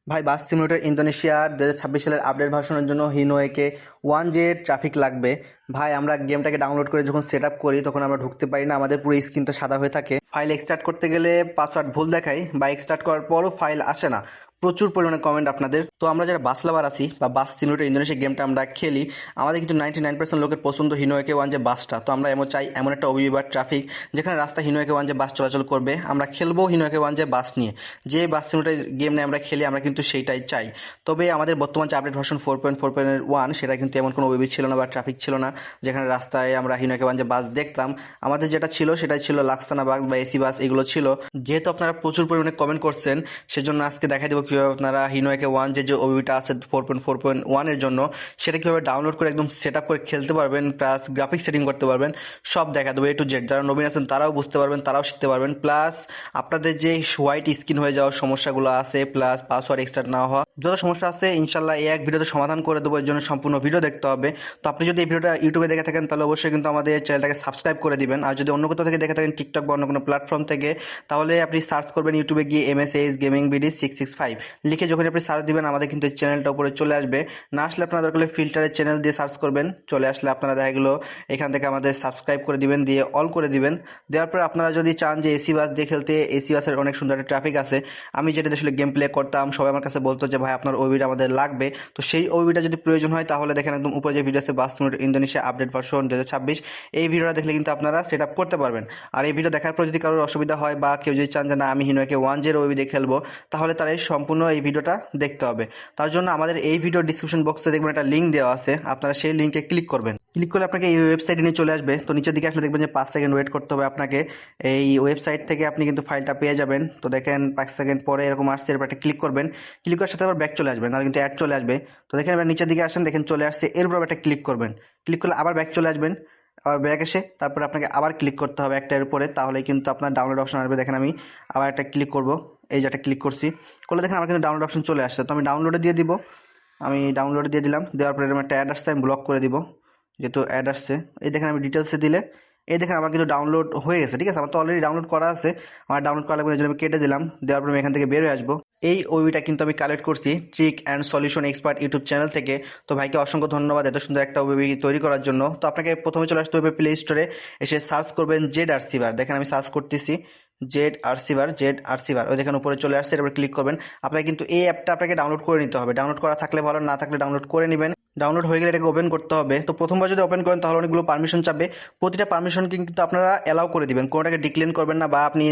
ভাই বাস সিমুলেটর ইন্দোনেশিয়ার 2026 সালের আপডেট ভার্সনের জন্য হিনোয়েকে 1J ট্রাফিক লাগবে। ভাই আমরা গেমটাকে ডাউনলোড করে যখন সেট আপ করি তখন আমরা ঢুকতে পারি না, আমাদের পুরো স্ক্রিনটা সাদা হয়ে থাকে। ফাইল এক্সট্রাক্ট করতে গেলে পাসওয়ার্ড ভুল দেখায় বা এক্সট্রাক্ট করার পরও ফাইল আসে না। প্রচুর পরিমাণে কমেন্ট আপনাদের। তো আমরা যারা বাস লাভার আছি বা বাস সিমুলেটর ইন্দোনেশিয়া গেমটা আমরা খেলি, আমাদের কিন্তু 99% লোকের পছন্দ হিনোয়েকে 1J বাসটা। তো আমরা এমন চাই এমন একটা ওবিবি বা ট্রাফিক যেখানে রাস্তা হিনোয়েকে 1J বাস চলাচল করবে। আমরা খেলবো হিনোয়েকে 1J বাস নিয়ে। যে বাস সিমুলেটর গেম নিয়ে আমরা খেলি আমরা কিন্তু সেইটাই চাই। তবে আমাদের বর্তমান যে আপডেট ভার্সন 4.4.1 সেটা কিন্তু এমন কোনো ওবিবি ছিল না বা ট্রাফিক ছিল না যেখানে রাস্তায় আমরা হিনোয়েকে 1J বাস দেখতাম। আমাদের যেটা ছিল সেটাই ছিল লাক্সানা বাস বা এসি বাস, এগুলো ছিল। যেহেতু আপনারা প্রচুর পরিমাণে কমেন্ট করছেন, সেজন্য আজকে দেখাই দেবো কিভাবে আপনারা হিনোয়েকে 1J যে ওবিবিটা আছে 4.4.1 এর জন্য সেটা কিভাবে ডাউনলোড করে একদম সেট আপ করে খেলতে পারবেন, প্লাস গ্রাফিক সেটিং করতে পারবেন। সব দেখা দেবো A to Z। যারা নবীন আছেন তারাও বুঝতে পারবেন, তারাও শিখতে পারবেন। প্লাস আপনাদের যে হোয়াইট স্কিন হয়ে যাওয়ার সমস্যাগুলো আছে, প্লাস পাসওয়ার্ড এক্সট্রা না হওয়া, যত সমস্যা আছে ইনশাল্লাহ এই এক ভিডিওতে সমাধান করে দেবো। এর জন্য সম্পূর্ণ ভিডিও দেখতে হবে। তো আপনি যদি এই ভিডিওটা ইউটিউবে দেখে থাকেন তাহলে অবশ্যই কিন্তু আমাদের চ্যানেলটাকে সাবস্ক্রাইব করে দিবেন। আর যদি অন্য কোথাও থেকে দেখে থাকেন টিকটক বা অন্য কোনো প্ল্যাটফর্ম থেকে, তাহলে আপনি সার্চ করবেন ইউটিউবে গিয়ে MSAS গেমিং বিডি 665 লিখে যখন আপনি সার্চ দিবেন আমাদের কিন্তু এই চ্যানেলটা উপরে চলে আসবে। না আসলে আপনারা দরকার হলে ফিল্টারের চ্যানেল দিয়ে সার্চ করবেন, চলে আসলে আপনারা দেখা গেলো এখান থেকে আমাদের সাবস্ক্রাইব করে দিবেন, দিয়ে অল করে দিবেন। দেওয়ার পর আপনারা যদি চান যে এসি বাস দিয়ে খেলতে, এসি বাসের অনেক সুন্দর একটা ট্রাফিক আছে। আমি যেটা আসলে গেম প্লে করতাম সবাই আমার কাছে বলতো যে ভাই আপনার ওবিটা আমাদের লাগবে। তো সেই ওবিটা যদি প্রয়োজন হয় তাহলে দেখেন একদম উপরে যে ভিডিও আছে বাস সিমুলেটর ইন্দোনেশিয়া আপডেট ভার্সন 2026, এই ভিডিওটা দেখলে কিন্তু আপনারা সেট আপ করতে পারবেন। আর এই ভিডিও দেখার পর যদি কারোর অসুবিধা হয় বা কেউ যদি চান যে না আমি হিনোকে 1J ওবি দিয়ে খেলবো, তাহলে তারা এই সম্পূর্ণ এই ভিডিওটা দেখতে হবে। তার জন্য আমাদের এই ভিডিও ডিসক্রিপশন বক্সে দেখবেন একটা লিঙ্ক দেওয়া আছে, আপনারা সেই লিঙ্কে ক্লিক করবেন। ক্লিক করলে আপনাকে এই ওয়েবসাইটে নিয়ে চলে আসবে। তো নিচের দিকে আসলে দেখবেন যে 5 সেকেন্ড ওয়েট করতে হবে আপনাকে। এই ওয়েবসাইট থেকে আপনি কিন্তু ফাইলটা পেয়ে যাবেন। তো দেখেন 5 সেকেন্ড পরে এরকম আসছে, এরপর একটা ক্লিক করবেন। ক্লিক করার সাথে আবার ব্যাক চলে আসবে, নাহলে কিন্তু অ্যাড চলে আসবে। তো দেখেন এবার নিচের দিকে আসেন, দেখেন চলে আসছে, এরপর একটা ক্লিক করবেন। ক্লিক করলে আবার ব্যাক চলে আসবেন। আবার ব্যাক এসে তারপরে আপনাকে আবার ক্লিক করতে হবে একটার উপরে, তাহলে কিন্তু আপনার ডাউনলোড অপশন আসবে। দেখেন আমি আবার একটা ক্লিক করব, এই যে একটা ক্লিক করছি, করলে দেখেন আমার কিন্তু ডাউনলোড অপশন চলে আসছে। তো আমি ডাউনলোডে দিয়ে দিব। আমি ডাউনলোডে দিয়ে দিলাম, দেওয়ার পরে এরকম একটা অ্যাড আসছে, আমি ব্লক করে দিব যেহেতু অ্যাড আসছে। এই দেখেন আমি ডিটেলসে দিলে এই দেখেন আমার কিন্তু ডাউনলোড হয়ে গেছে। ঠিক আছে, আমার তো অলরেডি ডাউনলোড করা আছে। আমার ডাউনলোড করা লাগবে না, এই জন্য আমি কেটে দিলাম। দেওয়ার পরে আমি এখান থেকে বের হয়ে আসবো। এই ওইটা কিন্তু আমি কালেক্ট করছি trick and solution expert YouTube channel থেকে। তো ভাইকে অসংখ্য ধন্যবাদ এত সুন্দর একটা ওবিবি তৈরি করার জন্য। তো আপনাকে প্রথমে চলে আসতে হবে প্লে স্টোরে, এসে সার্চ করবেন জেড আরসিভার। দেখেন আমি সার্চ করতেছি জেড আরসিভার, ওই দেখেন উপরে চলে আসছে, এরপর ক্লিক করবেন। আপনাকে কিন্তু এই অ্যাপটা আপনাকে ডাউনলোড করে নিতে হবে। ডাউনলোড করা থাকলে ভালো, না থাকলে ডাউনলোড করে নেবেন। ডাউনলোড হয়ে গেলে এটাকে ওপেন করতে হবে। তো প্রথমবার যদি ওপেন করেন তাহলে অনেকগুলো পারমিশন চাবে। প্রতিটা পারমিশন কিন্তু আপনারা অ্যালাউ করে দিবেন, কোনোটাকে ডিক্লেন করবেন না বা আপনি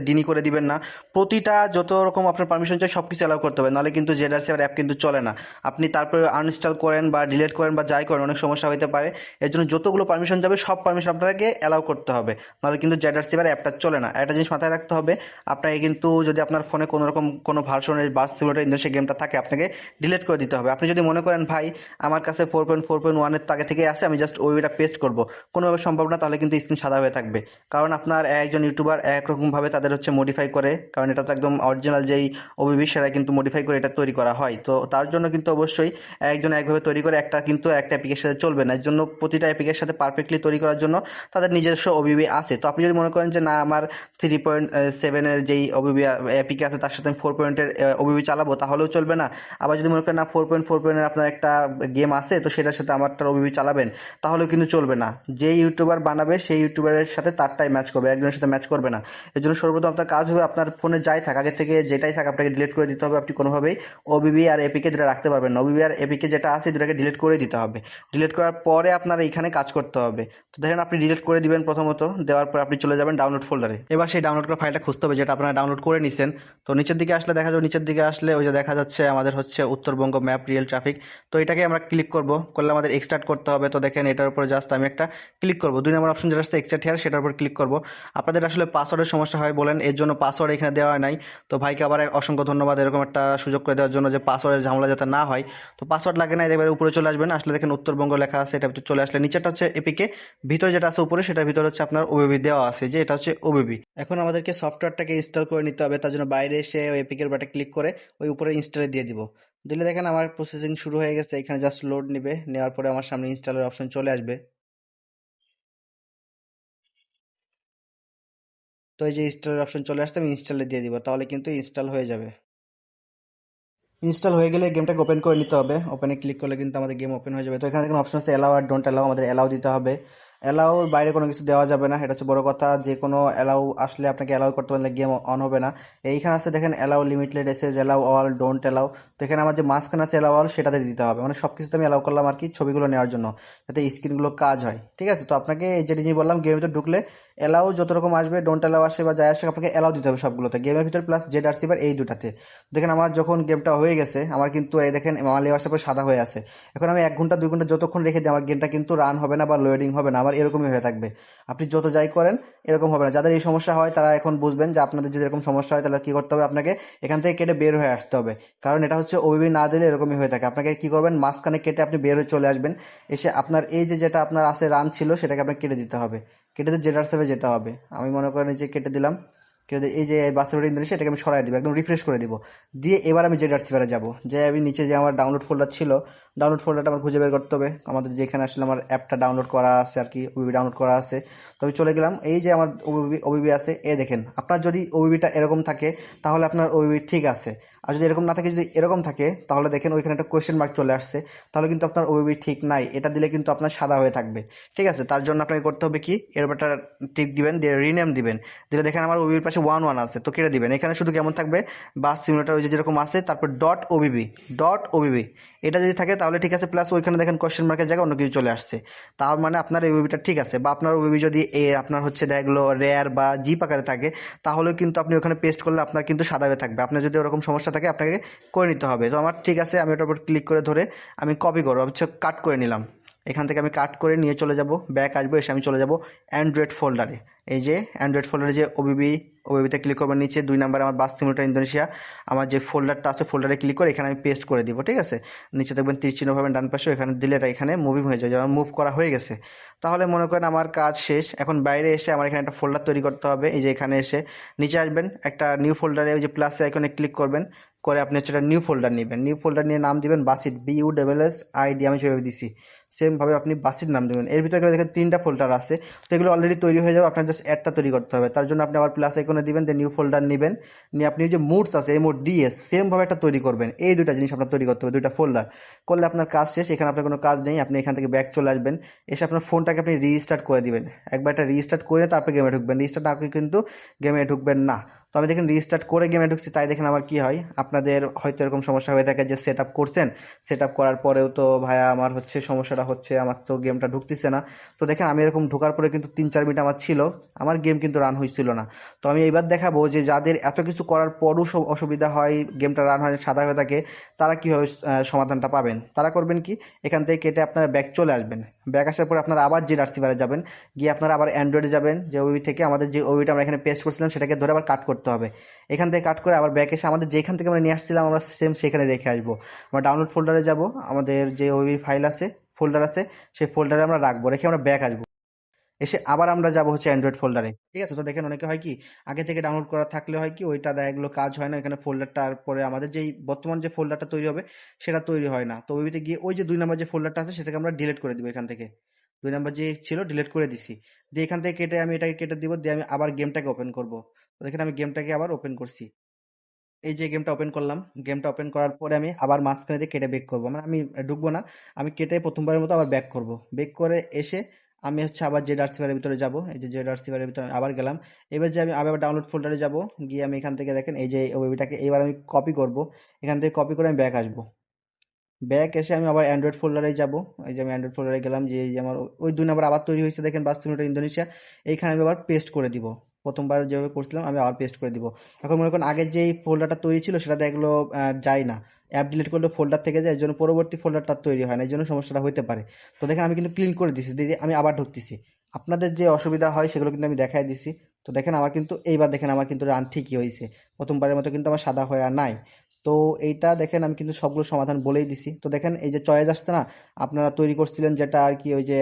ডিনি করে দিবেন না। প্রতিটা যত রকম আপনার পারমিশন চাই সব কিছু অ্যালাউ করতে হবে, নাহলে কিন্তু জেডারসি অ্যাপ কিন্তু চলে না। আপনি তারপরে আনইনস্টল করেন বা ডিলিট করেন বা যাই করেন অনেক সমস্যা হতে পারে। এর জন্য যতগুলো পারমিশন যাবে সব পারমিশন আপনাকে অ্যালাউ করতে হবে, নাহলে কিন্তু জেডারসি অ্যাপটা চলে না। একটা জিনিস মাথায় রাখতে হবে, আপনাকে কিন্তু যদি আপনার ফোনে কোনো রকম কোনো ভার্সনের বাস সিমুলেটর ইন্দোনেশিয়া গেমটা থাকে আপনাকে ডিলিট করে দিতে হবে। আপনি যদি মনে করেন ভাই আমার কাছে 4.4.1 এর আগে থেকে আছে, আমি জাস্ট ওইটা পেস্ট করবো, কোনোভাবে সম্ভব না, তাহলে কিন্তু স্ক্রিন সাদা হয়ে থাকবে। কারণ আপনার একজন ইউটিউবার এক রকম ভাবে তাদের হচ্ছে মডিফাই করে, কারণ এটা তো একদম অরিজিনাল যেই ওবিবি সেটা কিন্তু মডিফাই করে এটা তৈরি করা হয়। তো তার জন্য কিন্তু অবশ্যই একজন একভাবে তৈরি করে একটা কিন্তু একটা অ্যাপ্লিকেশনের সাথে চলবে না। এর জন্য প্রতিটা অ্যাপ্লিকেশনের সাথে পারফেক্টলি তৈরি করার জন্য তাদের নিজস্ব ওবিবি আছে। তো আপনি যদি মনে করেন যে না আমার 3.7 এর যেই ওবিবি অ্যাপিকে আছে তার সাথে আমি 4 পয়েন্টের ওবিবি চালাবো, তাহলেও চলবে না। আবার যদি মনে করেন না 4.4 আপনার একটা গেম আছে তো সেটার সাথে আমারটার ওবিবি চালাবেন, তাহলেও কিন্তু চলবে না। যে ইউটিউবার বানাবে সেই ইউটিউবারের সাথে তারটাই ম্যাচ করবে, একজনের সাথে ম্যাচ করবে না। এর জন্য সর্বপ্রথম আপনার কাজ হবে আপনার ফোনে যাই থাক আগে থেকে যেটাই থাক আপনাকে ডিলিট করে দিতে হবে। আপনি কোনোভাবেই ওবিবি আর এপিকে যেটা রাখতে পারবেন না, ওবিবি আর এপিকে যেটা আছে দুটাকে ডিলিট করে দিতে হবে। ডিলিট করার পরে আপনার এইখানে কাজ করতে হবে। তো দেখেন আপনি ডিলিট করে দিবেন প্রথমত, দেওয়ার পর আপনি চলে যাবেন ডাউনলোড ফোল্ডারে। এবার সেই ডাউনলোড করা ফাইলটা খুঁজতে হবে যেটা আপনারা ডাউনলোড করে নিছেন। তো নিচের দিকে আসলে দেখা যাবে, নিচের দিকে আসলে ওই যে দেখা যাচ্ছে আমাদের হচ্ছে উত্তরবঙ্গ ম্যাপ রিয়েল ট্রাফিক। তো এটাকে আমরা ক্লিক করব, করলে আমাদের এক্সট্রাক্ট করতে হবে। তো দেখেন এটার উপরে জাস্ট আমি একটা ক্লিক করব, 2 নম্বর অপশন যেটা আসছে এক্সট্রাক্ট হেয়ার, সেটার উপর ক্লিক করব। আপনাদের আসলে পাসওয়ার্ডের সমস্যা হয় বলেন, এর জন্য পাসওয়ার্ড এখানে দেওয়া নাই। তো ভাইকে আবার অসংখ্য ধন্যবাদ এরকম একটা সুযোগ করে দেওয়ার জন্য, যে পাসওয়ার্ডের ঝামেলা যাতে না হয়। তো পাসওয়ার্ড লাগে না, এবার উপরে চলে আসবেন, আসলে দেখেন উত্তরবঙ্গ লেখা আছে, এটা ভিতরে চলে আসলে নিচেটা হচ্ছে এপিকে, ভিতরে যেটা আছে উপরে সেটার ভিতরে হচ্ছে আপনার ওবিবি দেওয়া আছে, যে এটা হচ্ছে ওবিবি। এখন আমাদেরকে সফটওয়্যারটাকে ইনস্টল করে নিতে হবে। তার জন্য বাইরে এসে ওই এপিকের বাটে ক্লিক করে ওই উপরে ইনস্টলে দিয়ে দিব। দিলে দেখেন আমার প্রসেসিং শুরু হয়ে গেছে, এখানে জাস্ট লোড নেবে, নেওয়ার পরে আমার সামনে ইনস্টলের অপশন চলে আসবে। তো এই যে ইনস্টলের অপশন চলে আসছে, আমি ইনস্টলে দিয়ে দিব, তাহলে কিন্তু ইনস্টল হয়ে যাবে। ইনস্টল হয়ে গেলে গেমটাকে ওপেন করে নিতে হবে। ওপেনে ক্লিক করলে কিন্তু আমাদের গেম ওপেন হয়ে যাবে। তো এখানে দেখুন অপশন আছে অ্যালাউ আর ডোন্ট অ্যালাউ, আমাদের অ্যালাউ দিতে হবে। অ্যালাউর বাইরে কোনো কিছু দেওয়া যাবে না, এটা হচ্ছে বড় কথা। যে কোনো অ্যালাউ আসলে আপনাকে অ্যালাউ করতে পারলে গেম অন হবে না। এইখানে আছে দেখেন allow limited essays, allow all, don't allow. তো এখানে আমার যে মাঝখানে আছে অ্যালাউ অল সেটাতে দিতে হবে, মানে সব কিছুতে আমি অ্যালাউ করলাম আর কি, ছবিগুলো নেওয়ার জন্য, যাতে স্ক্রিনগুলো কাজ হয়। ঠিক আছে, তো আপনাকে এই যে জিনিস বললাম, গেমের ভিতরে ঢুকলে অ্যালাউ যত রকম আসবে, ডোন্ট অ্যালাউ আসে বা যায় আসে, আপনাকে অ্যালাউ দিতে হবে সবগুলোতে, গেমের ভিতর প্লাস জেড আর সিবার এই দুটাতে। দেখেন আমার যখন গেমটা হয়ে গেছে, আমার কিন্তু এই দেখেন মালি আসার পর সাদা হয়ে আছে। এখন আমি 1 ঘন্টা 2 ঘন্টা যতক্ষণ রেখে দিই, আমার গেমটা কিন্তু রান হবে না বা লোডিং হবে না, আমার এরকমই হয়ে থাকবে। আপনি যত যাই করেন এরকম হবে না। যাদের এই সমস্যা হয় তারা এখন বুঝবেন যে আপনাদের যদি এরকম সমস্যা হয় তাহলে কি করতে হবে, আপনাকে এখান থেকে কেটে বের হয়ে আসতে হবে। কারণ এটা হচ্ছে ওবিবি না দিলে এরকমই হয়ে থাকে। আপনাকে কি করবেন, মাঝখানে কেটে আপনি বের হয়ে চলে আসবেন। এসে আপনার এই যে যেটা আপনার আছে রান ছিল সেটাকে আপনাকে কেটে দিতে হবে, কেটে দিয়ে জেটার সেভে যেতে হবে। আমি মনে করেন এই যে কেটে দিলাম, কেটে দিয়ে এই যে বাস্তব ইন্দোনেশিয়া এটাকে আমি সরাই দিব, একদম রিফ্রেশ করে দিব। দিয়ে এবার আমি জেড আর্সিভারে যাবো, যে আমি নিচে যে আমার ডাউনলোড ফোল্ডার ছিল, ডাউনলোড ফোল্ডারটা আমার খুঁজে বের করতে হবে। আমাদের যেখানে আসলে আমার অ্যাপটা ডাউনলোড করা আছে আর কি, ওবিবি ডাউনলোড করা আছে। তো আমি চলে গেলাম, এই যে আমার ওবিবি ওবিবি আছে, এ দেখেন আপনার যদি ওবিবিটা এরকম থাকে তাহলে আপনার ওবিবি ঠিক আছে। আর যদি এরকম না থাকে, যদি এরকম থাকে, তাহলে দেখেন ওইখানে একটা কোয়েশ্চেন মার্ক চলে আসছে, তাহলে কিন্তু আপনার ওবিবি ঠিক নাই। এটা দিলে কিন্তু আপনার সাদা হয়ে থাকবে। ঠিক আছে, তার জন্য আপনাকে করতে হবে কি, এর একটা টিক দিবেন, দিয়ে রিনেম দিবেন। দিলে দেখেন আমার ওবিবির পাশে 1 1 আছে, তো কেটে দিবেন। এখানে শুধু কেমন থাকবে, বাস সিমুলেটার ওই যে যেরকম আছে, তারপর ডট ওবিবি, ডট ওবিবি এটা যদি থাকে তাহলে ঠিক আছে। প্লাস ওইখানে দেখেন কোয়েশ্চেন মার্কের জায়গায় অন্য কিছু চলে আসছে, তার মানে আপনার এই ওবিবিটা ঠিক আছে। বা আপনার ওবিবি যদি আপনার হচ্ছে দেখা গেলো রেয়ার বা জিপ আকারে থাকে, তাহলেও কিন্তু আপনি ওখানে পেস্ট করলে আপনার কিন্তু সাদা হয়ে থাকবে। আপনার যদি ওরকম সমস্যা থাকে আপনাকে করে নিতে হবে। তো আমার ঠিক আছে, আমি ওটার উপর ক্লিক করে ধরে আমি কপি করবো, আমি কাট করে নিলাম। এখান থেকে আমি কাট করে নিয়ে চলে যাব, ব্যাক আসবো, এসে আমি চলে যাব অ্যান্ড্রয়েড ফোল্ডারে। এই যে অ্যান্ড্রয়েড ফোল্ডারে যে ওবিবি, ওবিবিতে ক্লিক করবার নিচে 2 নম্বরে আমার বাস সিমুলেটার ইন্দোনেশিয়া, আমার যে ফোল্ডারটা আছে ফোল্ডারে ক্লিক করে এখানে আমি পেস্ট করে দিব। ঠিক আছে, নিচে দেখবেন 30 চিহ্ন পাবেন ডান পাশে, এখানে দিলে এটা এখানে মুভিং হয়ে যায়, যেমন মুভ করা হয়ে গেছে। তাহলে মনে করেন আমার কাজ শেষ। এখন বাইরে এসে আমার এখানে একটা ফোল্ডার তৈরি করতে হবে। এই যে এখানে এসে নিচে আসবেন, একটা নিউ ফোল্ডারে ওই যে প্লাস আইকনে ক্লিক করবেন, করে আপনি হচ্ছে একটা নিউ ফোল্ডার নেবেন। নিউ ফোল্ডার নিয়ে নাম দিবেন বাসিট, BUSSID, আমি সেভাবে দিছি। সেম ভাবে আপনি বাসির নাম দেবেন। এর ভিতরে দেখেন 3টা ফোল্ডার আছে, তো এগুলো অলরেডি তৈরি হয়ে যাবে, আপনার জাস্ট একটা তৈরি করতে হবে। তার জন্য আপনি আবার প্লাস আইকনে দিবেন, যে নিউ ফোল্ডার নেবেন, নিয়ে আপনি যে মুডস আছে এই মুড ডিএস সেম ভাবে একটা তৈরি করবেন। এই দুইটা জিনিস আপনার তৈরি করতে হবে, দুইটা ফোল্ডার। করলে আপনার কাজ শেষ। এখানে আপনার কোনো কাজ নেই, আপনি এখান থেকে ব্যাক চলে আসবেন। এসে আপনার ফোনটাকে আপনি রিস্টার্ট করে দিবেন। একবার এটা রিস্টার্ট করে তারপর গেমে ঢুকবেন, রিস্টার্ট না করে কিন্তু গেমে ঢুকবেন না। তো আমি দেখেন রিস্টার্ট করে গেমে ঢুকছি, তাই দেখেন আমার কি হয়। আপনাদের হয়তো এরকম সমস্যা হয়ে থাকে যে সেট আপ করছেন, সেট আপ করার পরেও তো ভাইয়া আমার হচ্ছে সমস্যাটা হচ্ছে, আমার তো গেমটা ঢুকতেছে না। তো দেখেন আমি এরকম ঢোকার পরে কিন্তু 3 4 মিনিট আমার ছিল, আমার গেম কিন্তু রান হয়েছিল না। তো আমি এইবার দেখাবো যে যাদের এত কিছু করার পরও অসুবিধা হয়, গেমটা রান হয় সাদা হয়ে থাকে, তারা কীভাবে সমাধানটা পাবেন। তারা করবেন কি, এখান থেকে কেটে আপনারা ব্যাক চলে আসবেন। ব্যাক আসার পরে আপনারা আবার যে রার্সিভারে যাবেন, গিয়ে আপনারা আবার অ্যান্ড্রয়েডে যাবেন, যে ওই থেকে আমাদের যে ওইটা আমরা এখানে পেস্ট করছিলাম সেটাকে ধরে আবার কাট করতে হবে। এখান থেকে কাট করে আবার ব্যাক এসে আমাদের যেখান থেকে আমরা নিয়ে আসছিলাম আমরা সেম সেখানে রেখে আসবো। আমরা ডাউনলোড ফোল্ডারে যাব, আমাদের যে ওই ফাইল আছে, ফোল্ডার আছে, সেই ফোল্ডারে আমরা রাখবো, রেখে আমরা ব্যাক আসবো। এসে আবার আমরা যাব হচ্ছে অ্যান্ড্রয়েড ফোল্ডারে। ঠিক আছে, তো দেখেন অনেকে হয় কি, আগে থেকে ডাউনলোড করা থাকলে হয় কি ওইটা দেখা গেলো কাজ হয় না, এখানে ফোল্ডারটার পরে আমাদের যেই বর্তমান যে ফোল্ডারটা তৈরি হবে সেটা তৈরি হয় না। তো ওইতে গিয়ে ওই যে 2 নম্বর যে ফোল্ডারটা আছে সেটাকে আমরা ডিলিট করে দিব। এখান থেকে 2 নম্বর যে ছিল ডিলিট করে দিছি, দিয়ে এখান থেকে কেটে আমি এটাকে কেটে দিব, দিয়ে আমি আবার গেমটাকে ওপেন করব। তো দেখেন আমি গেমটাকে আবার ওপেন করছি। এই যে গেমটা ওপেন করলাম, গেমটা ওপেন করার পরে আমি আবার মাঝখানে দিয়ে কেটে বেক করবো, মানে আমি ঢুকবো না, আমি কেটে প্রথমবারের মতো আবার ব্যাক করব। বেক করে এসে আমি হচ্ছে আবার জেড আর্সিভারের ভিতরে যাব। এই যে জেড আর্সিভারের ভিতরে আমি আবার গেলাম। এবার যে আমি আবার ডাউনলোড ফোল্ডারে যাব, গিয়ে আমি এখান থেকে দেখেন এই যে ওয়েবটাকে এবার আমি কপি করব। এখান থেকে কপি করে আমি ব্যাক আসবো। ব্যাক এসে আমি আবার অ্যান্ড্রয়েড ফোল্ডারে যাব। এই যে আমি অ্যান্ড্রয়েড ফোল্ডারে গেলাম, যে এই যে আমার ওই 2 নম্বর আবার তৈরি হয়েছে দেখেন, বাস সিমুলেটর ইন্দোনেশিয়া। এইখানে আমি আবার পেস্ট করে দিব, প্রথমবার যেভাবে করছিলাম আমি আবার পেস্ট করে দিব। এখন মনে করেন আগের যেই ফোল্ডারটা তৈরি ছিল সেটা দেখলো যায় না, অ্যাপ ডিলিট করলে ফোল্ডার থেকে যায়, এর জন্য পরবর্তী ফোল্ডারটা তৈরি হয় না, এই জন্য সমস্যাটা হতে পারে। তো দেখেন আমি কিন্তু ক্লিন করে দিছি, দিয়ে আমি আবার ঢুকতেছি। আপনাদের যে অসুবিধা হয় সেগুলো কিন্তু আমি দেখাই দিছি। তো দেখেন আমার কিন্তু এইবার দেখেন আমার কিন্তু রান ঠিকই হয়েছে, প্রথমবারের মতো কিন্তু আমার সাদা হয়ে আর নাই। তো এইটা দেখেন আমি কিন্তু সবগুলো সমাধান বলেই দিছি। তো দেখেন এই যে চয়েস আসছে না, আপনারা তৈরি করছিলেন যেটা আর কি, ওই যে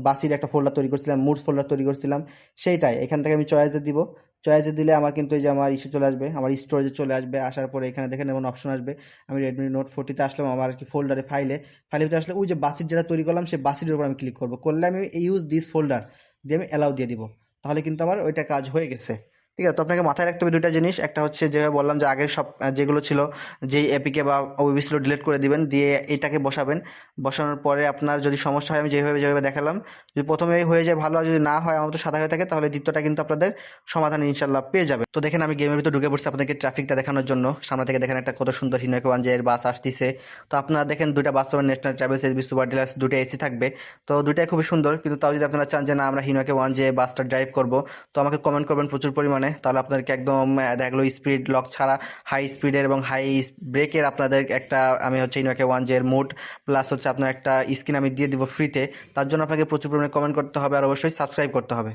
বাসির একটা ফোল্ডার তৈরি করছিলাম, মুডস ফোল্ডার তৈরি করছিলাম, সেইটাই এখান থেকে আমি চয়েসে দিব। চয়েসে দিলে আমার কিন্তু এই যে আমার ইস্যু চলে আসবে, আমার স্টোরেজে চলে আসবে। আসার পরে এখানে দেখেন এমন অপশন আসবে, আমি রেডমি নোট 40-তে আসলাম, আমার আর কি ফোল্ডারে ফাইলের ভিতরে আসলে ওই যে বাসির যেটা তৈরি করলাম সেই বাসির উপর আমি ক্লিক করবো, করলে আমি ইউজ দিস ফোল্ডার দিয়ে আমি অ্যালাউ দিয়ে দিব। তাহলে কিন্তু আমার ওইটা কাজ হয়ে গেছে। ঠিক আছে, তো আপনাকে মাথায় রাখতে হবে দুইটা জিনিস। একটা হচ্ছে যেভাবে বললাম যে আগের সব যেগুলো ছিল, যেই এপিকে বা ওবিবি ছিল ডিলিট করে দিবেন, দিয়ে এটাকে বসাবেন। বসানোর পরে আপনার যদি সমস্যা হয় আমি যেভাবে যেভাবে দেখালাম, যদি প্রথমে হয়ে যায় ভালো, আর যদি না হয় আমার মতো সাদা হয়ে থাকে, তাহলে দ্বিতীয়টা কিন্তু আপনাদের সমাধান ইনশাল্লাহ পেয়ে যাবে। তো দেখেন আমি গেমের ভিতরে ঢুকে পড়ছি আপনাদেরকে ট্রাফিকটা দেখানোর জন্য। সামনে থেকে দেখেন একটা কত সুন্দর হিনোকে ওয়ান এর বাস আসতেছে। তো আপনারা দেখেন দুইটা বাস পাবেন, national travels, SB super deluxe, দুটো এসি থাকবে। তো দুইটাই খুবই সুন্দর, কিন্তু তাও যদি আপনারা চান যে না আমরা হিনোকে ওয়ান বাসটা ড্রাইভ করব, তো আমাকে কমেন্ট করবেন প্রচুর পরিমাণে, তাহলে আপনাদেরকে একদম দেখা গেলো স্পিড লক ছাড়া হাই স্পিডের এবং হাই ব্রেকের আপনাদের একটা আমি হচ্ছে ইনোকে ওয়ান এর মোড প্লাস হচ্ছে আপনার একটা স্কিন আমি দিয়ে দিব ফ্রিতে। তার জন্য আপনাকে প্রচুর পরিমাণে কমেন্ট করতে হবে আর অবশ্যই সাবস্ক্রাইব করতে হবে।